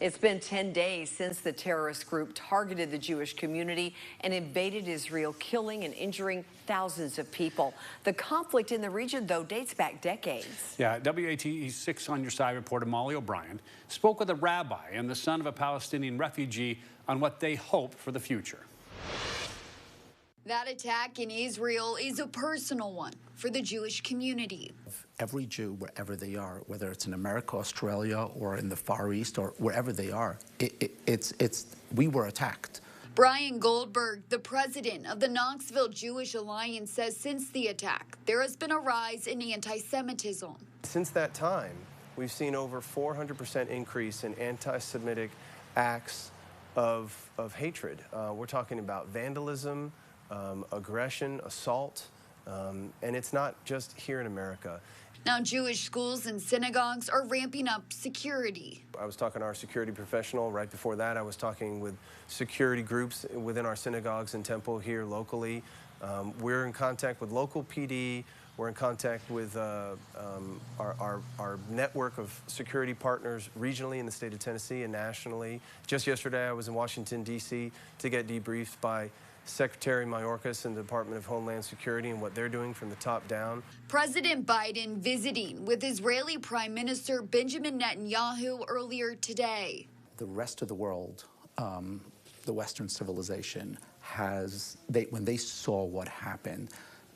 It's been 10 days since the terrorist group targeted the Jewish community and invaded Israel, killing and injuring thousands of people. The conflict in the region, though, dates back decades. Yeah, WATE's 6 on Your Side reporter Molly O'Brien spoke with a rabbi and the son of a Palestinian refugee on what they hope for the future. That attack in Israel is a personal one for the Jewish community. Every Jew, wherever they are, whether it's in America, Australia, or in the Far East, or wherever they are, we were attacked. Brian Goldberg, the president of the Knoxville Jewish Alliance, says since the attack, there has been a rise in anti-Semitism. Since that time, we've seen over 400% increase in anti-Semitic acts of hatred. We're talking about vandalism, aggression, assault, and it's not just here in America. Now, Jewish schools and synagogues are ramping up security. I was talking to our security professional. Right before that, I was talking with security groups within our synagogues and temple here locally. We're in contact with local PD. We're in contact with our network of security partners regionally in the state of Tennessee and nationally. Just yesterday, I was in Washington, D.C. to get debriefed by Secretary Mayorkas and the Department of Homeland Security and what they're doing from the top down. President Biden visiting with Israeli Prime Minister Benjamin Netanyahu earlier today. The rest of the world, the Western civilization, when they saw what happened,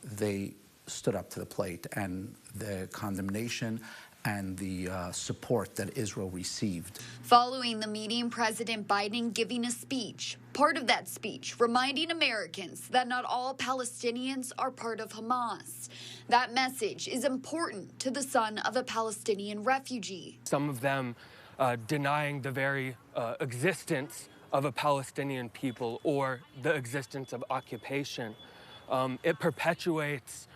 they stood up to the plate, and the condemnation and the support that Israel received. Following the meeting, President Biden giving a speech. Part of that speech reminding Americans that not all Palestinians are part of Hamas. That message is important to the son of a Palestinian refugee. Some of them denying the very existence of a Palestinian people or the existence of occupation. It perpetuates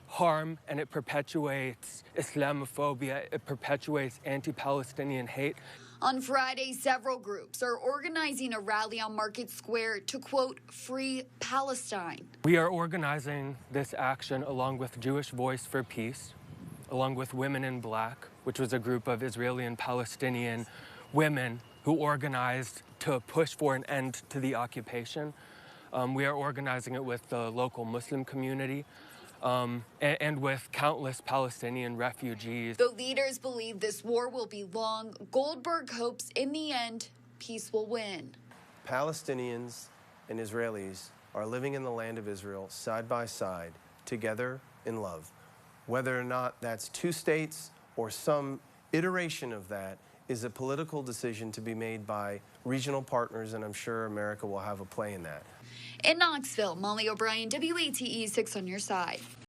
harm, and it perpetuates Islamophobia. It perpetuates anti-Palestinian hate. On Friday, several groups are organizing a rally on Market Square to, quote, free Palestine. We are organizing this action along with Jewish Voice for Peace, along with Women in Black, which was a group of Israeli and Palestinian women who organized to push for an end to the occupation. We are organizing it with the local Muslim community. And with countless Palestinian refugees. Though leaders believe this war will be long, Goldberg hopes in the end, peace will win. Palestinians and Israelis are living in the land of Israel side by side, together in love. Whether or not that's two states or some iteration of that is a political decision to be made by regional partners, and I'm sure America will have a play in that. In Knoxville, Molly O'Brien, WATE 6 on Your Side.